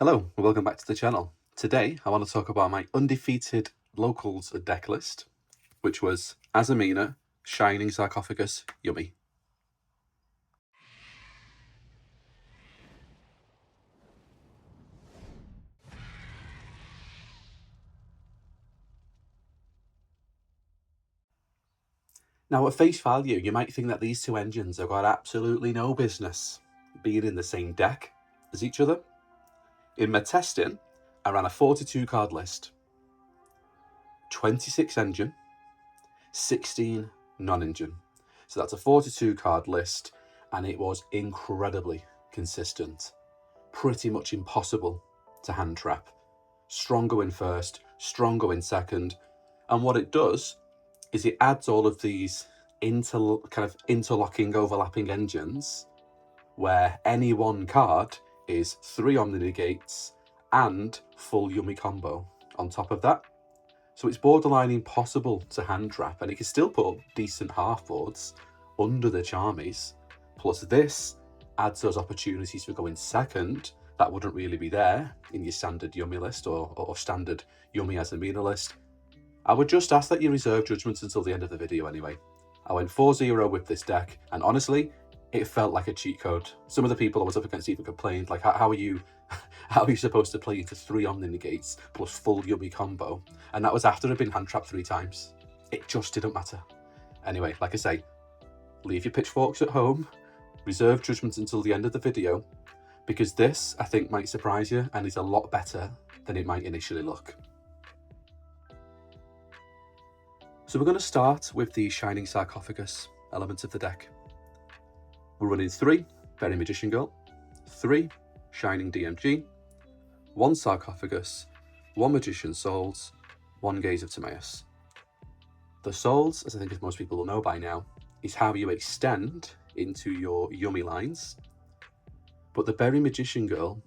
Hello and welcome back to the channel. Today I want to talk about my undefeated locals deck list, which was Azamina, Shining Sarcophagus, Yummy. Now at face value you might think that these two engines have got absolutely no business being in the same deck as each other. In my testing I ran a 42 card list, 26 engine, 16 non-engine. So that's a 42 card list and it was incredibly consistent. Pretty much impossible to hand trap. Strong going first, strong going second, and what it does is it adds all of these interlocking, overlapping engines where any one card is 3 omni-negates and full Yummy combo on top of that. So it's borderline impossible to hand trap, and it can still put up decent half boards under the Charmies. Plus this adds those opportunities for going second that wouldn't really be there in your standard Yummy list or standard Yummy Azamina list. I would just ask that you reserve judgments until the end of the video anyway. I went 4-0 with this deck, and honestly, it felt like a cheat code. Some of the people I was up against even complained, like, how are you supposed to play into 3 omni-negates plus full Yummy combo? And that was after I'd been hand trapped 3 times. It just didn't matter. Anyway, like I say, leave your pitchforks at home, reserve judgments until the end of the video, because this, I think, might surprise you and is a lot better than it might initially look. So we're going to start with the Shining Sarcophagus element of the deck. We're running 3 Berry Magician Girl, 3 Shining DMG, 1 Sarcophagus, 1 Magician Souls, 1 Gaze of Timaeus. The Souls, as I think as most people will know by now, is how you extend into your Yummy lines, but the Berry Magician Girl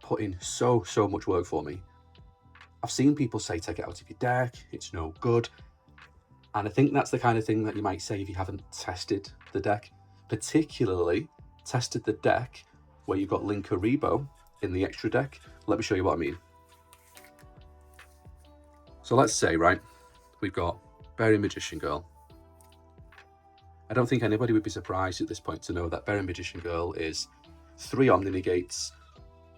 put in so much work for me. I've seen people say take it out of your deck, it's no good, and I think that's the kind of thing that you might say if you haven't tested the deck, particularly tested the deck where you've got Linkuriboh in the extra deck. Let me show you what I mean. So let's say, right, we've got Berry Magician Girl. I don't think anybody would be surprised at this point to know that Berry Magician Girl is 3 omni-negates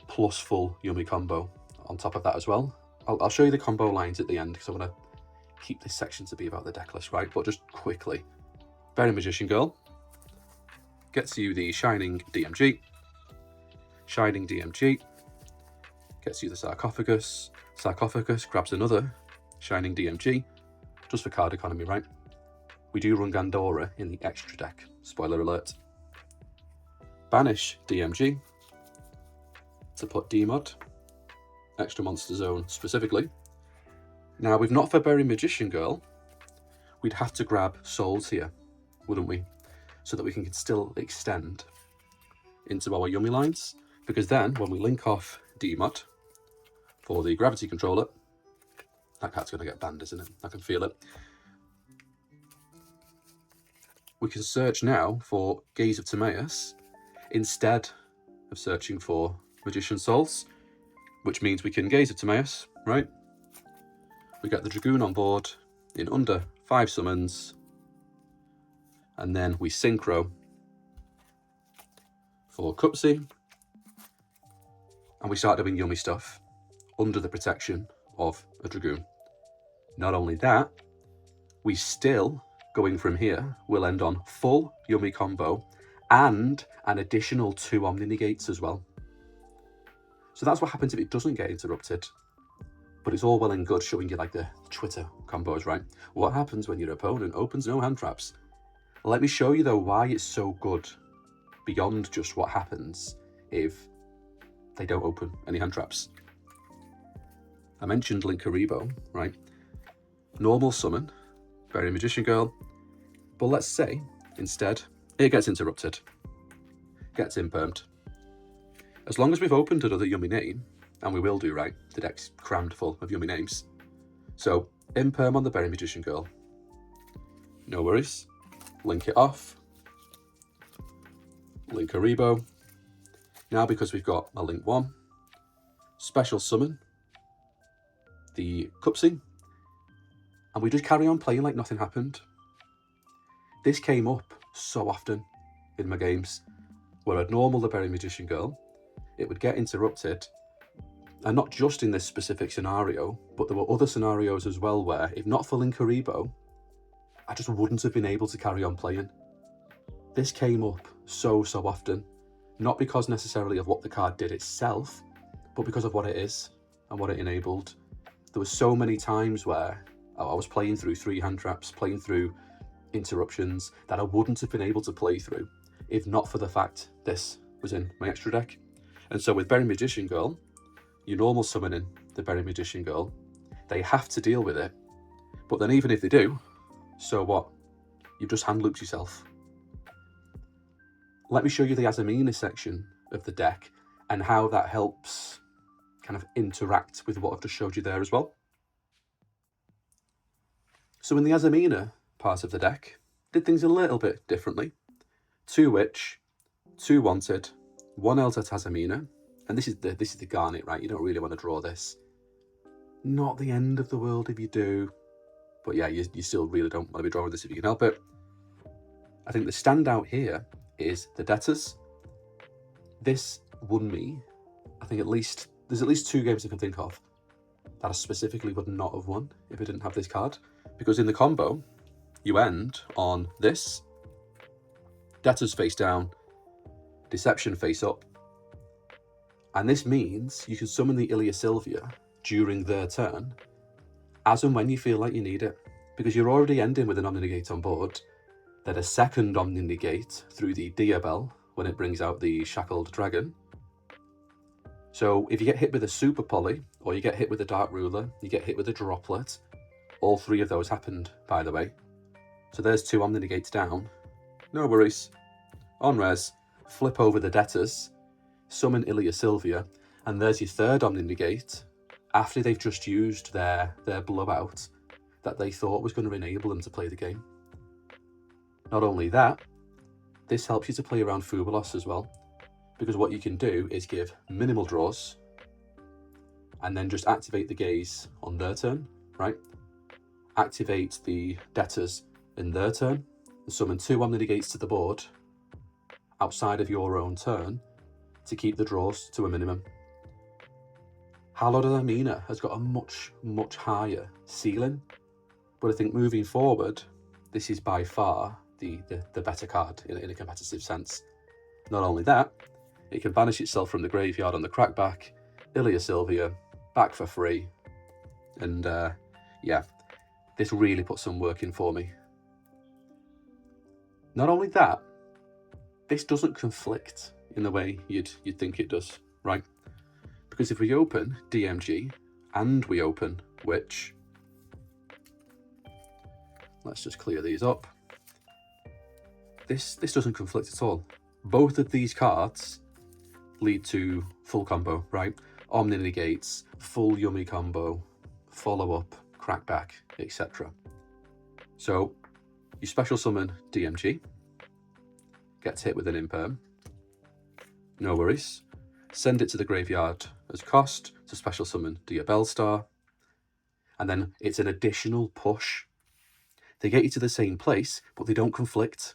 plus full Yummy combo on top of that as well. I'll show you the combo lines at the end because I want to keep this section to be about the deck list, right? But just quickly, Berry Magician Girl gets you the Shining DMG. Shining DMG gets you the Sarcophagus. Sarcophagus grabs another Shining DMG, just for card economy, right? We do run Gandora in the extra deck, spoiler alert. Banish DMG to put D-Mod, extra monster zone specifically. Now, we've not for Berry Magician Girl, we'd have to grab Souls here, wouldn't we? So that we can still extend into our Yummy lines, because then when we link off D-Mod for the Gravity Controller, that card's going to get banned, isn't it? I can feel it. We can search now for Gaze of Timaeus instead of searching for Magician Souls, which means we can Gaze of Timaeus, right? We get the Dragoon on board in under 5 summons, and then we synchro for Cupsy, and we start doing Yummy stuff under the protection of a Dragoon. Not only that, we still, going from here, will end on full Yummy combo and an additional 2 omni-negates as well. So that's what happens if it doesn't get interrupted. But it's all well and good showing you like the Twitter combos, right? What happens when your opponent opens no hand traps? Let me show you though why it's so good beyond just what happens if they don't open any hand traps. I mentioned Linkuriboh, right? Normal summon, Berry Magician Girl, but let's say instead it gets interrupted, gets impermed. As long as we've opened another Yummy name, and we will do, right? The deck's crammed full of Yummy names. So, imperm on the Berry Magician Girl. No worries. Link it off. Linkuriboh. Now, because we've got a link 1, special summon the Cupsy, and we just carry on playing like nothing happened. This came up so often in my games, where I'd normal the Berry Magician Girl, it would get interrupted, and not just in this specific scenario, but there were other scenarios as well where, if not for Linkaribo, I just wouldn't have been able to carry on playing. This came up so often, not because necessarily of what the card did itself, but because of what it is and what it enabled. There were so many times where I was playing through 3 hand traps, playing through interruptions that I wouldn't have been able to play through if not for the fact this was in my extra deck. And so with Berry Magician Girl, you normal summoning the Berry Magician Girl, they have to deal with it. But then even if they do, so what? You've just hand looped yourself. Let me show you the Azamina section of the deck and how that helps kind of interact with what I've just showed you there as well. So in the Azamina part of the deck, did things a little bit differently. 2 Witch, 2 Wanted, 1 Eldar Azamina, and this is the Garnet, right? You don't really want to draw this. Not the end of the world if you do, but yeah, you still really don't want to be drawing this if you can help it. I think the standout here is the Debtors. This won me, I think there's at least 2 games I can think of that I specifically would not have won if I didn't have this card. Because in the combo, you end on this, Debtors face down, Deception face up. And this means you can summon the Ilia Sylvia during their turn, as and when you feel like you need it. Because you're already ending with an Omni-Negate on board, then a second Omni-Negate through the Diabell when it brings out the Shackled Dragon. So if you get hit with a Super Poly, or you get hit with a Dark Ruler, you get hit with a Droplet, all 3 of those happened, by the way. So there's 2 Omni-Negates down. No worries. On res, flip over the Debtors, summon Ilia Sylvia, and there's your 3rd Omni-Negate after they've just used their blowout that they thought was going to enable them to play the game. Not only that, this helps you to play around Fubalos as well, because what you can do is give minimal draws and then just activate the Gaze on their turn, right? Activate the Debtors in their turn, and summon 2 Omni-Negates to the board outside of your own turn to keep the draws to a minimum. Hallowed Azamina has got a much higher ceiling, but I think moving forward, this is by far the better card in a competitive sense. Not only that, it can banish itself from the graveyard on the crackback, Ilia Sylvia, back for free, and yeah, this really put some work in for me. Not only that, this doesn't conflict in the way you'd think it does, right? Because if we open DMG and we open Witch, let's just clear these up. This doesn't conflict at all. Both of these cards lead to full combo, right? Omni-Negates, full Yummy combo, follow-up, crackback, etc. So you special summon DMG, gets hit with an Imperm, no worries. Send it to the graveyard as cost to special summon Diabell Star, and then it's an additional push. They get you to the same place, but they don't conflict,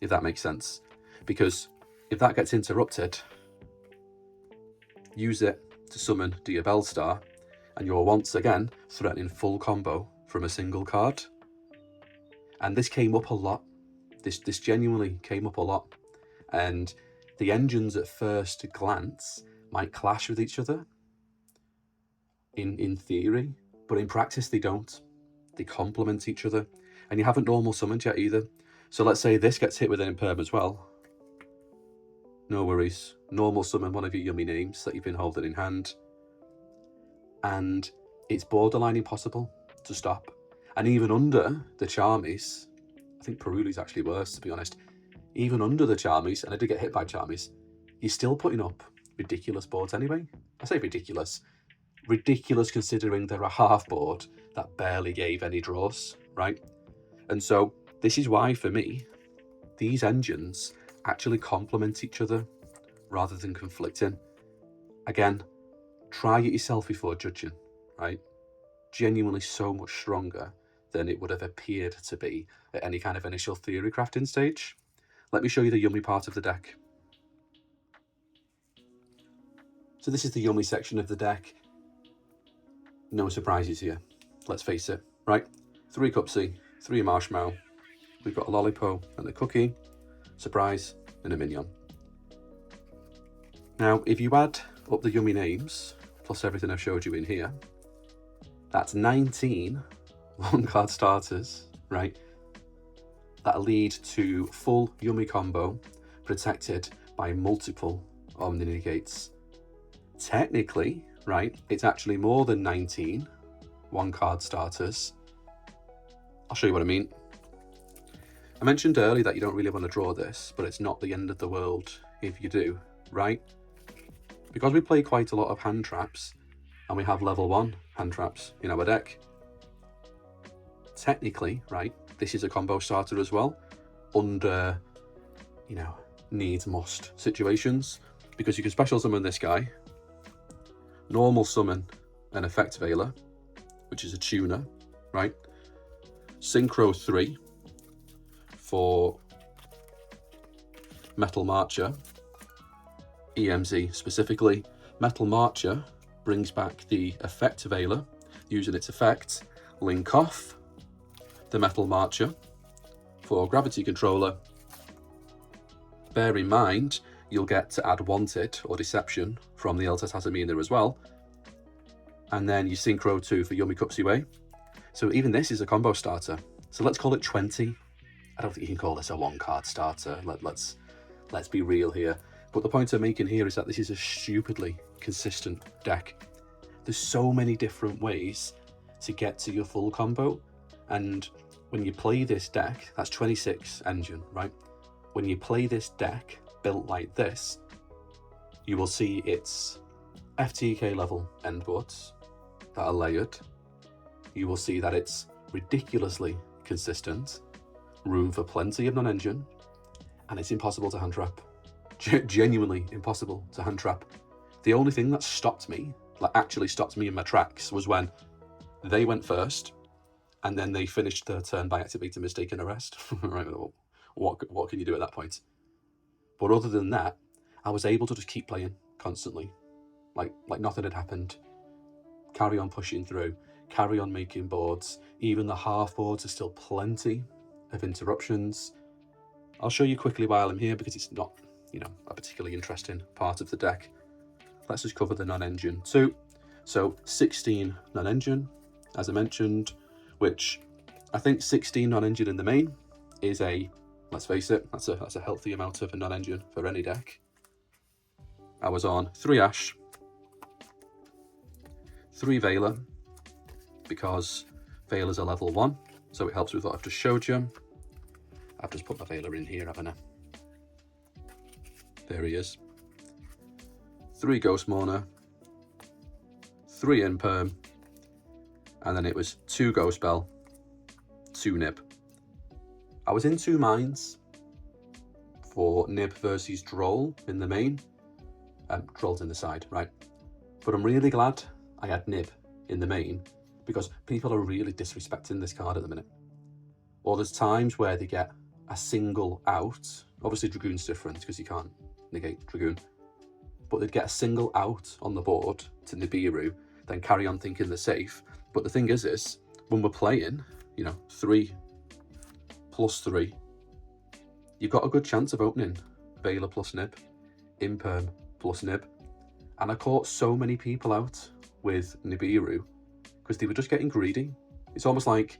if that makes sense. Because if that gets interrupted, use it to summon Diabell Star, and you're once again threatening full combo from a single card. And this came up a lot. This genuinely came up a lot. And the engines at first glance might clash with each other in theory, but in practice they don't. They complement each other. And you haven't normal summoned yet either. So let's say this gets hit with an Imperm as well. No worries. Normal summon one of your Yummy names that you've been holding in hand. And it's borderline impossible to stop. And even under the Charmies, I think Peruli's actually worse, to be honest. Even under the Charmies, and I did get hit by Charmies, you're still putting up ridiculous boards anyway. I say ridiculous. Ridiculous considering they're a half board that barely gave any draws, right? And so this is why, for me, these engines actually complement each other rather than conflicting. Again, try it yourself before judging, right? Genuinely so much stronger than it would have appeared to be at any kind of initial theory crafting stage. Let me show you the Yummy part of the deck. So this is the Yummy section of the deck. No surprises here, let's face it, right? 3 Cupsy, 3 Marshmallow. We've got a Lollipop and a Cookie, Surprise, and a Minion. Now, if you add up the Yummy names, plus everything I've showed you in here, that's 19 one-card starters, right? That lead to full Yummy combo, protected by multiple Omni Negates. Technically, right, it's actually more than 19 one-card starters. I'll show you what I mean. I mentioned earlier that you don't really want to draw this, but it's not the end of the world if you do, right? Because we play quite a lot of hand traps, and we have level 1 hand traps in our deck. Technically, right, this is a combo starter as well, under, you know, needs must situations, because you can special summon this guy, normal summon an Effect Veiler, which is a tuner, right? Synchro 3 for Metal Marcher, EMZ specifically. Metal Marcher brings back the Effect Veiler, using its effect, link off the Metal Marcher for Gravity Controller. Bear in mind, you'll get to add Wanted or Deception from the Untitled Azamina as well. And then you Synchro 2 for Yummy Cupsy Way. So even this is a combo starter. So let's call it 20. I don't think you can call this a 1-card starter. Let's be real here. But the point I'm making here is that this is a stupidly consistent deck. There's so many different ways to get to your full combo. And when you play this deck, that's 26 engine, right? When you play this deck built like this, you will see its FTK level endboards that are layered. You will see that it's ridiculously consistent, room for plenty of non-engine, and it's impossible to hand trap. Genuinely impossible to hand trap. The only thing that stopped me, like actually stopped me in my tracks, was when they went first, and then they finished their turn by activating Mistaken Arrest. Right, what can you do at that point? But other than that, I was able to just keep playing constantly, like nothing had happened. Carry on pushing through, carry on making boards. Even the half boards are still plenty of interruptions. I'll show you quickly while I'm here, because it's not, you know, a particularly interesting part of the deck. Let's just cover the non-engine too. So 16 non-engine, as I mentioned, which I think 16 non-engine in the main is a, let's face it, that's a healthy amount of a non-engine for any deck. I was on 3 Ash, 3 Veiler, because Veiler's a level 1, so it helps with what I've just showed you. I've just put my Veiler in here, haven't I? There he is. 3 Ghost Mourner, 3 Imperm, and then it was 2 Ghost Bell, 2 Nib. I was in 2 minds for Nib versus Droll in the main. Droll's in the side, right? But I'm really glad I had Nib in the main, because people are really disrespecting this card at the minute. Or there's times where they get a single out. Obviously Dragoon's different because you can't negate Dragoon. But they'd get a single out on the board to Nibiru, then carry on thinking they're safe. But the thing is when we're playing, you know, 3 plus 3, you've got a good chance of opening Veiler plus Nib, Imperm plus Nib. And I caught so many people out with Nibiru because they were just getting greedy. It's almost like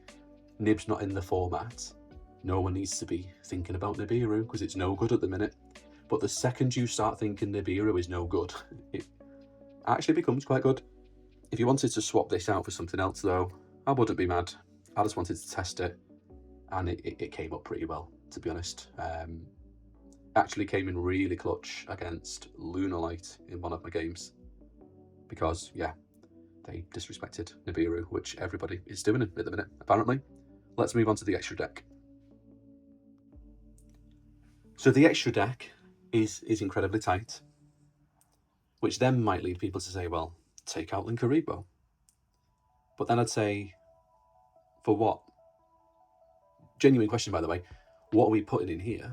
Nib's not in the format. No one needs to be thinking about Nibiru because it's no good at the minute. But the second you start thinking Nibiru is no good, it actually becomes quite good. If you wanted to swap this out for something else though, I wouldn't be mad. I just wanted to test it, and it came up pretty well, to be honest. Actually came in really clutch against Lunalight in one of my games, because yeah, they disrespected Nibiru, which everybody is doing at the minute, apparently. Let's move on to the extra deck. So the extra deck is incredibly tight, which then might lead people to say, well, take out Linkaribo. But then I'd say, for what? Genuine question, by the way. What are we putting in here?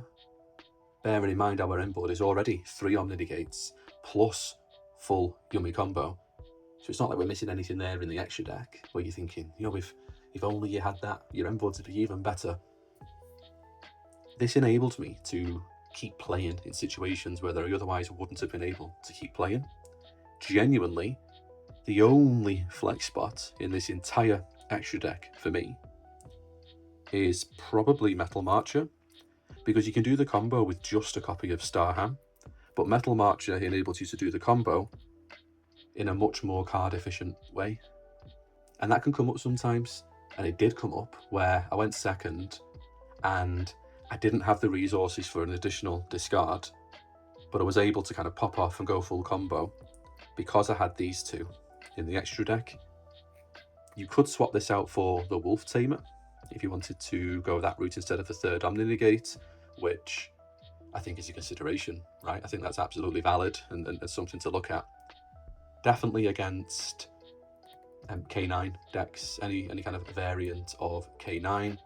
Bearing in mind our end board is already 3 Omni-Negates plus full Yummy combo. So it's not like we're missing anything there in the extra deck where you're thinking, you know, if only you had that, your end board would be even better. This enabled me to keep playing in situations where I otherwise wouldn't have been able to keep playing. Genuinely, the only flex spot in this entire extra deck for me is probably Metal Marcher, because you can do the combo with just a copy of Starham, but Metal Marcher enables you to do the combo in a much more card efficient way. And that can come up sometimes, and it did come up where I went second and I didn't have the resources for an additional discard, but I was able to kind of pop off and go full combo because I had these two in the extra deck. You could swap this out for the Wolf Tamer if you wanted to go that route instead of the third Omni-Negate, which I think is a consideration, right? I think that's absolutely valid and something to look at. Definitely against K9 decks, any kind of variant of K9,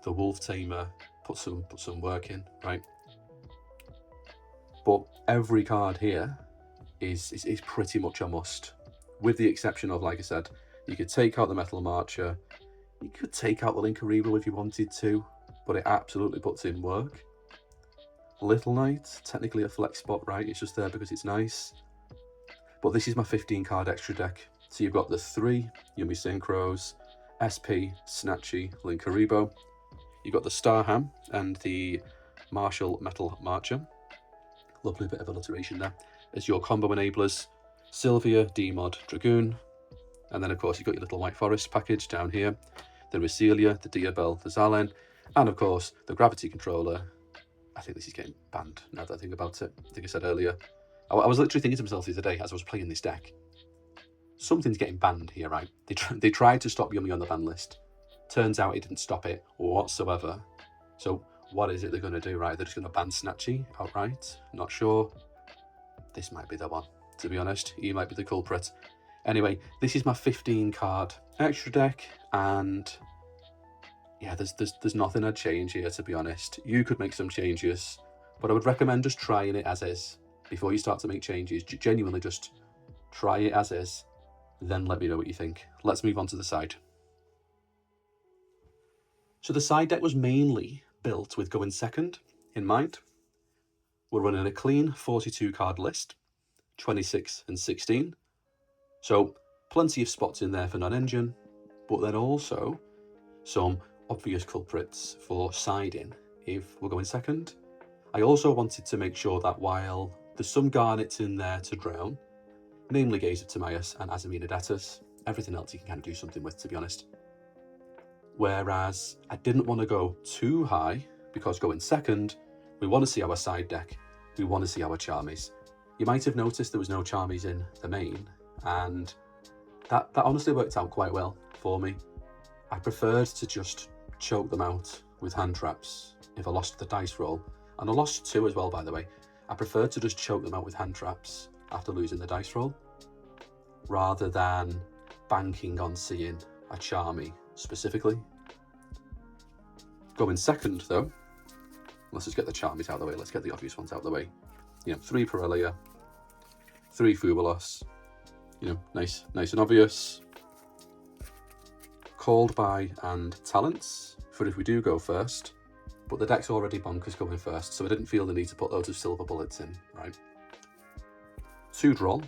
the Wolf Tamer put some work in, right? But every card here is pretty much a must, with the exception of, like I said, you could take out the Metal Marcher, you could take out the Linkaribo if you wanted to, but it absolutely puts in work. Little Knight, technically a flex spot, right? It's just there because it's nice. But this is my 15 card extra deck. So you've got the 3 Yummy Synchros, SP, Snatchy, Linkaribo. You've got the Starham and the Martial Metal Marcher. Lovely bit of alliteration there. As your combo enablers, Sylvia, D-Mod, Dragoon. And then of course you've got your little White Forest package down here. The Reselia, the Diabell, the Zalen, and of course the Gravity Controller. I think this is getting banned now that I think about it. I think I said earlier. I was literally thinking to myself the other day as I was playing this deck, something's getting banned here, right? They tried to stop Yummy on the ban list. Turns out it didn't stop it whatsoever. So what is it they're going to do, right? They're just going to ban Snatchy outright? Not sure. This might be the one, to be honest. He might be the culprit. Anyway, this is my 15 card extra deck, and yeah, there's nothing I'd change here, to be honest. You could make some changes, but I would recommend just trying it as is before you start to make changes. Genuinely just try it as is, then let me know what you think. Let's move on to the side. So the side deck was mainly built with going second in mind. We're running a clean 42 card list, 26 and 16. So plenty of spots in there for non-engine, but then also some obvious culprits for siding if we're going second. I also wanted to make sure that while there's some garnets in there to drown, namely Gaze of Timaeus and Azamina Yummy, everything else you can kind of do something with, to be honest. Whereas I didn't want to go too high, because going second, we want to see our side deck, we want to see our Charmies. You might have noticed there was no Charmies in the main, and that honestly worked out quite well for me. I preferred to just choke them out with hand traps if I lost the dice roll, and I lost 2 as well, by the way. I preferred to just choke them out with hand traps after losing the dice roll, rather than banking on seeing a Charmy specifically. Going second though, let's just get the Charmies out of the way, let's get the obvious ones out of the way. You know, 3 Pirellia, 3 Fubulos, you know, nice and obvious. Called by and Talents for if we do go first, but the deck's already bonkers going first, so I didn't feel the need to put loads of silver bullets in, right? 2 Droll.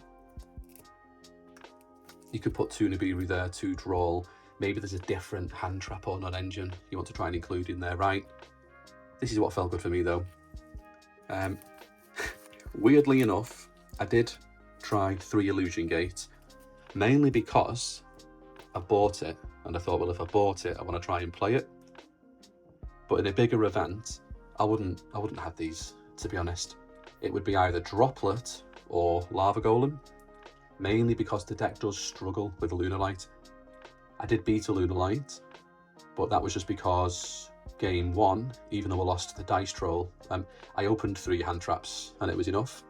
You could put 2 Nibiru there, 2 Droll. Maybe there's a different hand trap or non-engine you want to try and include in there, right? This is what felt good for me though. Weirdly enough, I did try 3 Illusion Gate, mainly because I bought it and I thought, well, if I bought it, I want to try and play it. But in a bigger event, I wouldn't have these, to be honest. It would be either Droplet or Lava Golem, mainly because the deck does struggle with a Lunalight. I did beat a Lunalight, but that was just because game 1, even though I lost the dice troll, I opened 3 hand traps and it was enough.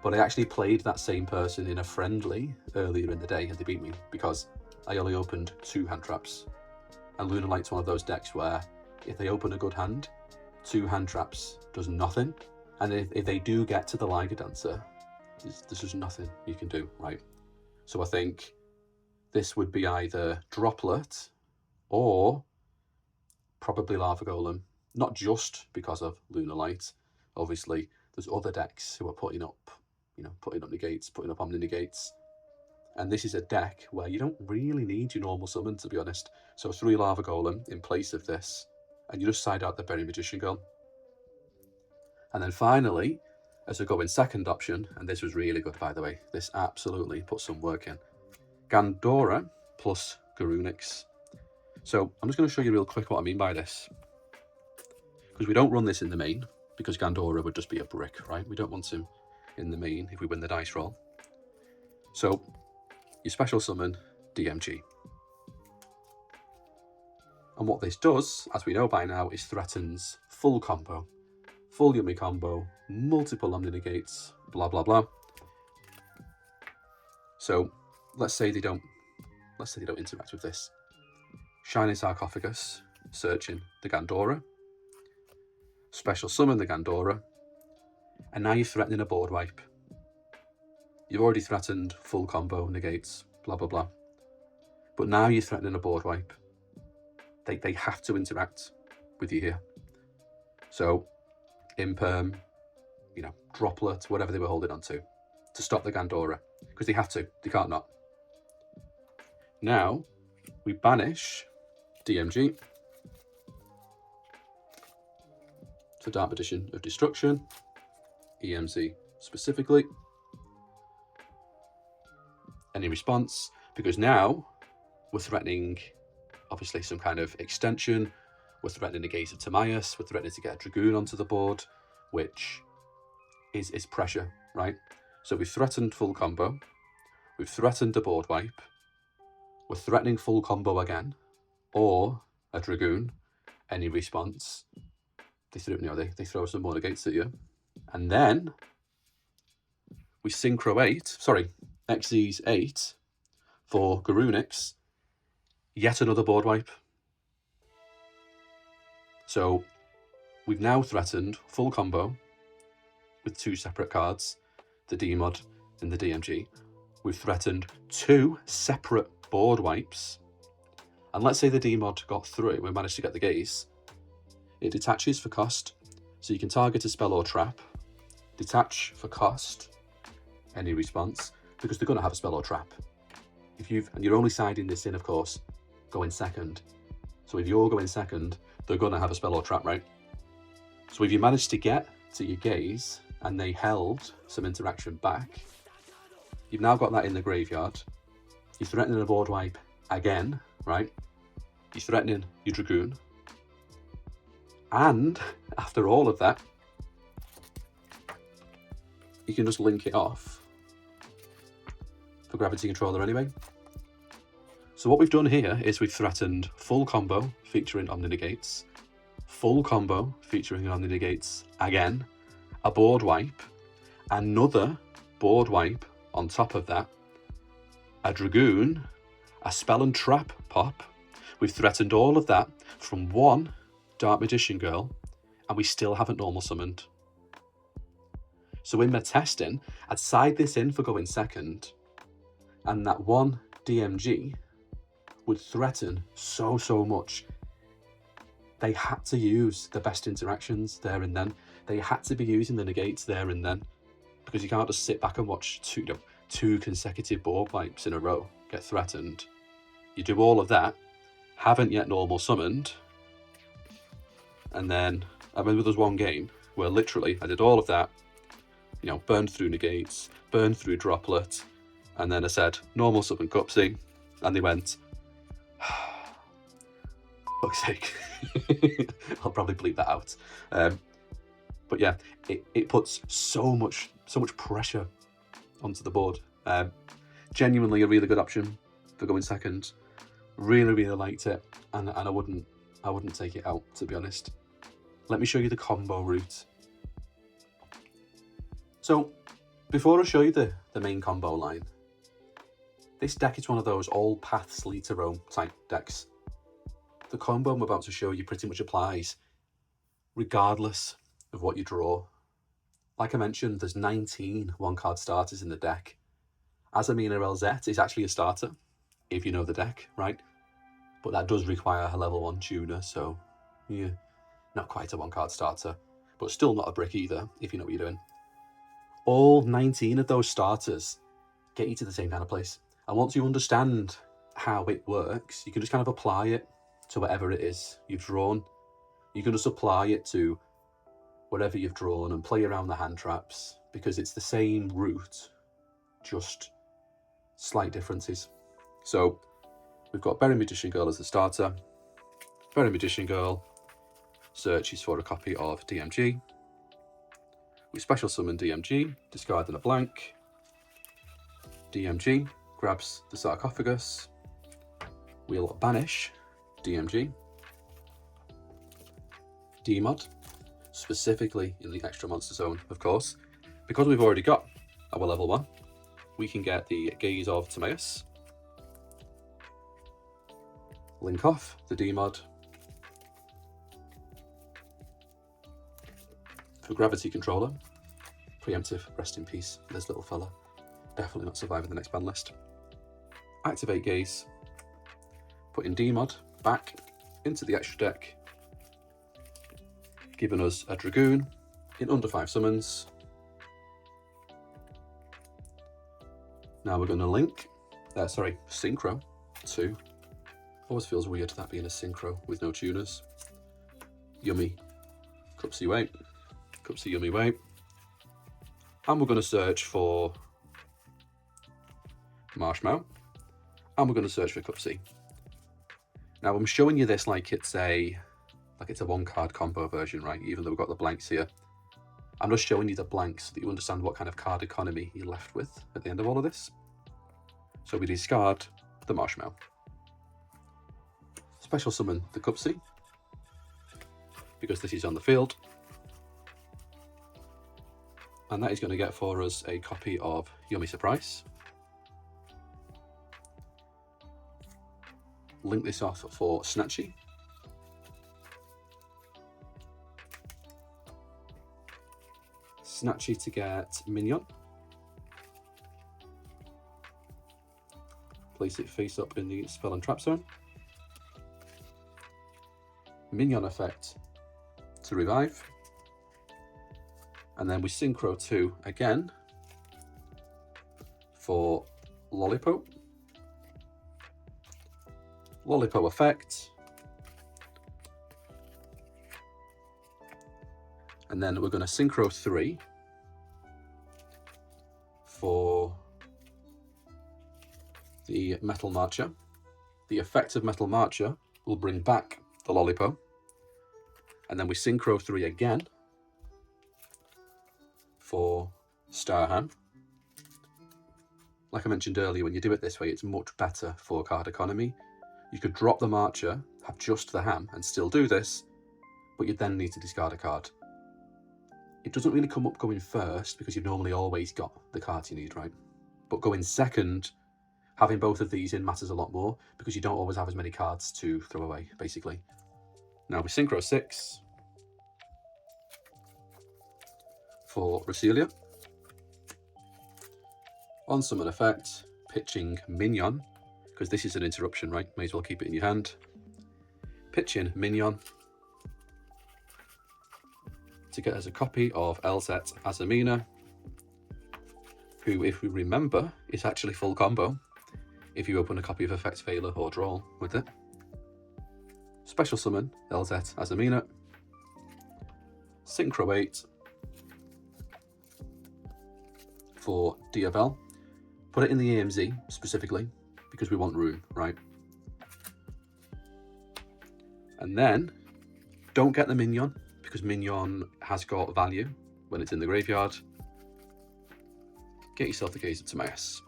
But I actually played that same person in a friendly earlier in the day and they beat me because I only opened 2 hand traps. And Lunalight's one of those decks where if they open a good hand, 2 hand traps does nothing. And if they do get to the Liger Dancer, there's just nothing you can do, right? So I think this would be either Droplet or probably Lava Golem. Not just because of Lunalight. Obviously, there's other decks who are putting up negates, putting up Omni negates. And this is a deck where you don't really need your normal summon, to be honest. So 3 Lava Golem in place of this, and you just side out the Berry Magician Girl. And then finally, as a going second option, and this was really good by the way, this absolutely put some work in, Gandora plus Garunix. So I'm just going to show you real quick what I mean by this. Because we don't run this in the main, because Gandora would just be a brick, right? We don't want him in the main if we win the dice roll. So you special summon DMG. And what this does, as we know by now, is threatens full combo. Full Yummy combo, multiple Omni negates, blah blah blah. So let's say they don't interact with this. Shining Sarcophagus, searching the Gandora. Special summon the Gandora. And now you're threatening a board wipe. You've already threatened full combo, negates, blah blah blah. But now you're threatening a board wipe. They have to interact with you here. So Imperm, Droplet, whatever they were holding on to stop the Gandora. Because they have to, they can't not. Now, we banish DMG. So Dark Magician of Destruction, EMZ specifically. Any response? Because now we're threatening, obviously, some kind of extension. We're threatening the Gaze of Timaeus. We're threatening to get a Dragoon onto the board, which is pressure, right? So we've threatened full combo. We've threatened a board wipe. We're threatening full combo again, or a Dragoon. Any response? They throw some more negates at you. And then we Synchro 8, Xyz 8 for Garunix. Yet another board wipe. So we've now threatened full combo with 2 separate cards, the D-Mod and the DMG. We've threatened 2 separate board wipes. And let's say the D-Mod got through, we managed to get the Gaze. It detaches for cost, so you can target a spell or trap. Detach for cost, any response, because they're going to have a spell or trap. And you're only siding this in, of course, going second. So if you're going second, they're going to have a spell or trap, right? So if you manage to get to your Gaze and they held some interaction back, you've now got that in the graveyard. You're threatening a board wipe again, right? You're threatening your Dragoon. And after all of that, you can just link it off for Gravity Controller anyway. So what we've done here is we've threatened full combo featuring Omni negates, full combo featuring Omni negates again, a board wipe, another board wipe on top of that, a Dragoon, a spell and trap pop. We've threatened all of that from one Dark Magician Girl, and we still haven't normal summoned. So in my testing, I'd side this in for going second, and that one DMG would threaten so much. They had to use the best interactions there and then. They had to be using the negates there and then, because you can't just sit back and watch two consecutive board wipes in a row get threatened. You do all of that, haven't yet normal summoned, and then I remember there was one game where literally I did all of that, burned through negates, burned through Droplet, and then I said normal summon Cupsy, and they went, fuck's sake. I'll probably bleep that out. But yeah, it puts so much pressure onto the board. Genuinely a really good option for going second. Really liked it, and I wouldn't take it out, to be honest. Let me show you the combo route. So Before I show you the main combo line, this deck is one of those all paths lead to Rome type decks. The combo I'm about to show you pretty much applies regardless of what you draw. Like I mentioned, there's 19 one-card starters in the deck. Azamina LZ is actually a starter, if you know the deck, right? But that does require a level 1 tuner, so yeah, not quite a one-card starter, but still not a brick either, if you know what you're doing. All 19 of those starters get you to the same kind of place. And once you understand how it works, you can just kind of apply it to whatever it is you've drawn. You can just apply it to whatever you've drawn and play around the hand traps, because it's the same route, just slight differences. So we've got Berry Magician Girl as the starter. Berry Magician Girl searches for a copy of DMG. We special summon DMG, discarding a blank. DMG grabs the sarcophagus. We'll banish DMG. Demod, specifically in the extra monster zone, of course. Because we've already got our level 1, we can get the Gaze of Timaeus. Link off the Demod. For Gravity Controller, preemptive, rest in peace, this little fella. Definitely not surviving the next ban list. Activate Gaze, putting Demod back into the extra deck, giving us a Dragoon in under 5 summons. Now we're going to synchro 2. Always feels weird that being a synchro with no tuners. Yummy, Cupsy Way, Cupsy Yummy Way. And we're going to search for Marshmallow. And we're going to search for Cupsy. Now I'm showing you this like it's a one-card combo version, right? Even though we've got the blanks here. I'm just showing you the blanks so that you understand what kind of card economy you're left with at the end of all of this. So we discard the Marshmallow. Special summon the Cupsy, because this is on the field. And that is going to get for us a copy of Yummy Surprise. Link this off for Snatchy. Snatchy to get Minion. Place it face up in the spell and trap zone. Minion effect to revive. And then we synchro 2 again for Lollipop. Lollipop effect. And then we're going to synchro 3 for the Metal Marcher. The effect of Metal Marcher will bring back the Lollipop. And then we synchro 3 again for Starham. Like I mentioned earlier, when you do it this way, it's much better for card economy. You could drop the Marcher, have just the Ham, and still do this, but you then need to discard a card. It doesn't really come up going first, because you've normally always got the cards you need, right? But going second, having both of these in matters a lot more, because you don't always have as many cards to throw away, basically. Now we synchro 6 for Roselia. On summon effect, pitching Minion, because this is an interruption, right? May as well keep it in your hand. Pitching Minion to get us a copy of LZ Azamina, who, if we remember, is actually full combo if you open a copy of Effect Failure or Draw with it. Special summon LZ Azamina. Synchro 8 for Diabel. Put it in the AMZ specifically, because we want Rune, right? And then, don't get the Minion, because Minion has got value when it's in the graveyard. Get yourself the Gaze of Timaeus.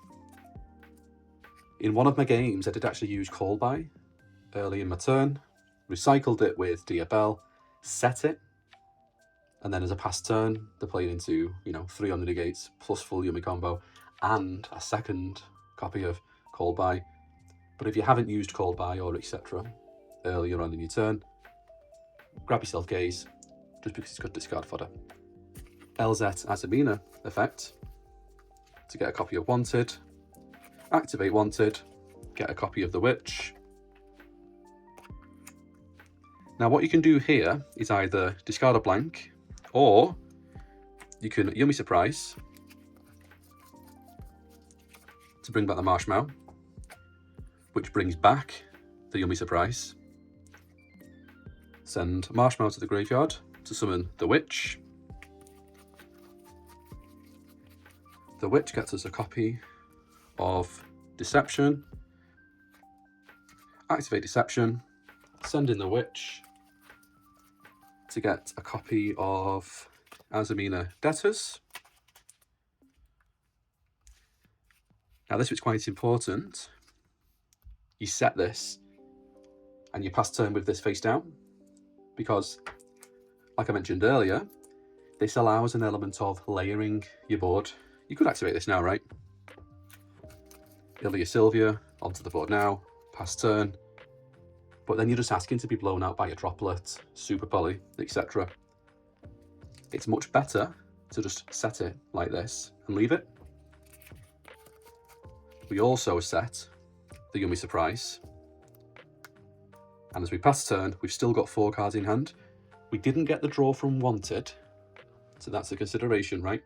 In one of my games, I did actually use Call By early in my turn, recycled it with Diabel, set it, And then as a pass turn, they're playing into, 3 Omni Negates plus full Yummy combo and a second copy of Called By. But if you haven't used Called By or etc. earlier on in your turn, grab yourself Gaze, just because it's good discard fodder. LZ Azamina effect, to get a copy of Wanted, activate Wanted, get a copy of the Witch. Now what you can do here is either discard a blank, or you can Yummy Surprise to bring back the Marshmallow, which brings back the Yummy Surprise. Send Marshmallow to the graveyard to summon the Witch. The Witch gets us a copy of Deception. Activate Deception, send in the Witch to get a copy of Azamina Debtors. Now this is quite important. You set this and you pass turn with this face down, because, like I mentioned earlier, this allows an element of layering your board. You could activate this now, right? Ilya Sylvia onto the board now, pass turn, but then you're just asking to be blown out by a droplet, super poly, etc. It's much better to just set it like this and leave it. We also set the Yummy Surprise, and as we pass turn, we've still got 4 cards in hand. We didn't get the draw from Wanted, so that's a consideration, right?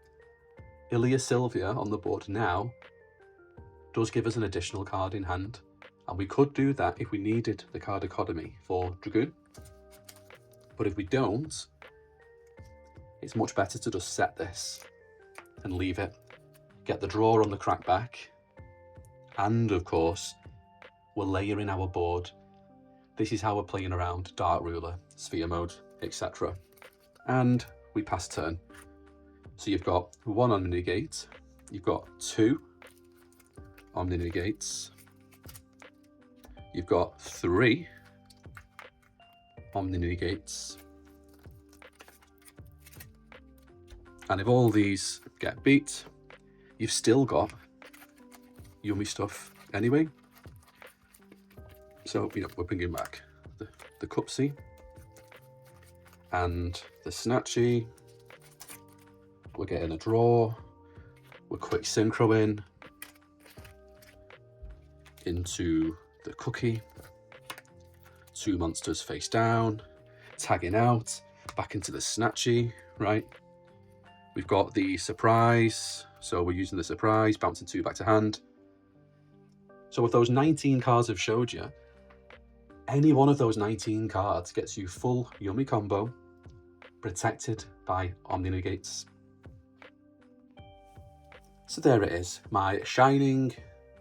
Ilya Sylvia on the board now does give us an additional card in hand, and we could do that if we needed the card economy for Dragoon. But if we don't, it's much better to just set this and leave it, get the draw on the crackback, and of course, we're layering our board. This is how we're playing around Dark Ruler, Sphere Mode, etc. And we pass turn. So you've got 1 Omni Negate, you've got 2 Omni Negates, you've got 3 Omni Negates, and if all these get beat, you've still got Yummy stuff anyway. So, we're bringing back the Cupsy and the Snatchy. We're getting a draw. We're quick synchroing into the Cookie. 2 monsters face down, tagging out, back into the Snatchy, right? We've got the Surprise, so we're using the Surprise, bouncing 2 back to hand. So if those 19 cards have showed you, any one of those 19 cards gets you full Yummy combo, protected by Omni Negates. So there it is, my Shining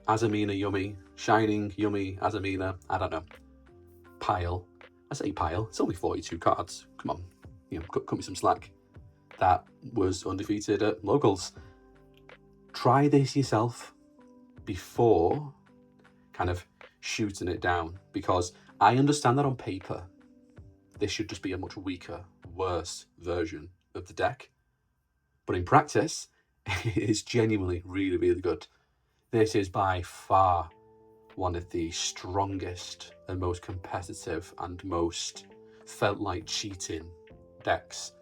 Azamina Yummy, Shining Yummy Azamina, I don't know, pile. I say pile, it's only 42 cards, come on, cut me some slack. That was undefeated at locals. Try this yourself before kind of shooting it down, because I understand that on paper, this should just be a much weaker, worse version of the deck. But in practice, it is genuinely really, really good. This is by far one of the strongest and most competitive and most felt like cheating decks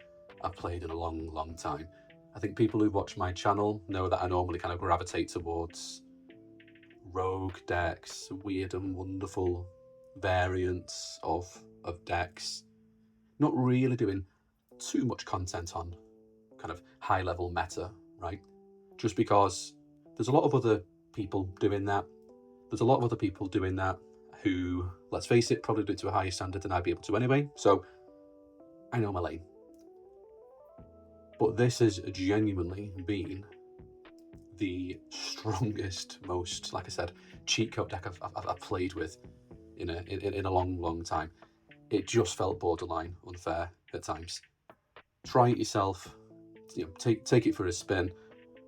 I've played in a long, long time. I think people who watch my channel know that I normally kind of gravitate towards rogue decks, weird and wonderful variants of decks. Not really doing too much content on kind of high level meta, right? Just because there's a lot of other people doing that. There's a lot of other people doing that who, let's face it, probably do it to a higher standard than I'd be able to anyway. So I know my lane. But this has genuinely been the strongest, most, like I said, cheat code deck I've played with in a long, long time. It just felt borderline unfair at times. Try it yourself. Take it for a spin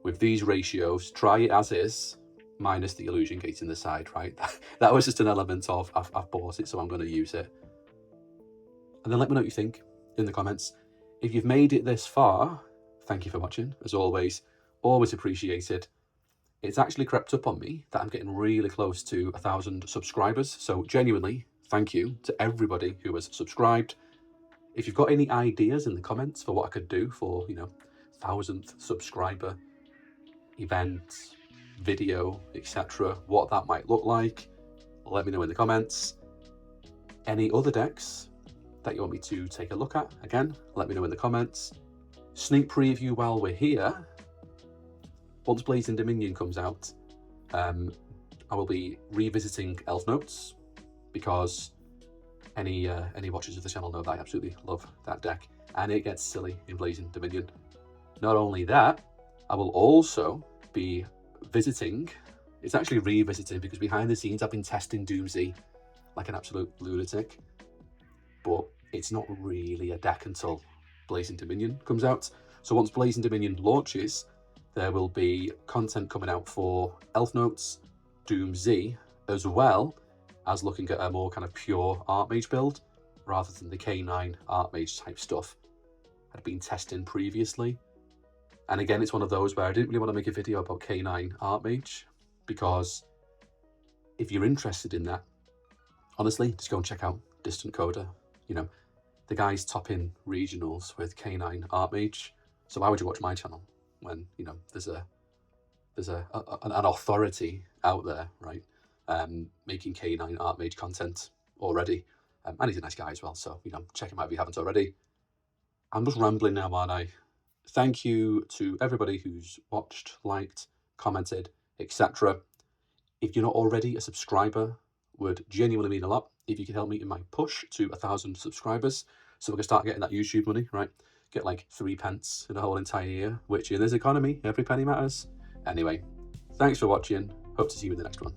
with these ratios. Try it as is, minus the illusion gate in the side, right? That was just an element of I've bought it, so I'm going to use it. And then let me know what you think in the comments. If you've made it this far, thank you for watching. As always appreciated. It's actually crept up on me that I'm getting really close to 1,000 subscribers. So genuinely, thank you to everybody who has subscribed. If you've got any ideas in the comments for what I could do for, 1,000th subscriber event, video, etc., what that might look like, let me know in the comments. Any other decks that you want me to take a look at, again, let me know in the comments. Sneak preview while we're here. Once Blazing Dominion comes out, I will be revisiting Elf Notes, because any watchers of the channel know that I absolutely love that deck, and it gets silly in Blazing Dominion. Not only that, I will also be visiting, it's actually revisiting, because behind the scenes I've been testing Doomsday like an absolute lunatic, but it's not really a deck until Blazing Dominion comes out. So once Blazing Dominion launches, there will be content coming out for Elf Notes, Doomsday, as well as looking at a more kind of pure Archmage build, rather than the K9 Archmage type stuff I'd been testing previously. And again, it's one of those where I didn't really want to make a video about K9 Archmage, because if you're interested in that, honestly, just go and check out Distant Coder. The guy's topping regionals with K9 Archmage. So why would you watch my channel when, there's an authority out there, right, making K9 Archmage content already. And he's a nice guy as well, so, check him out if you haven't already. I'm just rambling now, aren't I? Thank you to everybody who's watched, liked, commented, etc. If you're not already a subscriber, would genuinely mean a lot if you could help me in my push to 1,000 subscribers, so we can start getting that YouTube money, right? Get like 3 pence in a whole entire year, which in this economy, every penny matters. Anyway, thanks for watching. Hope to see you in the next one.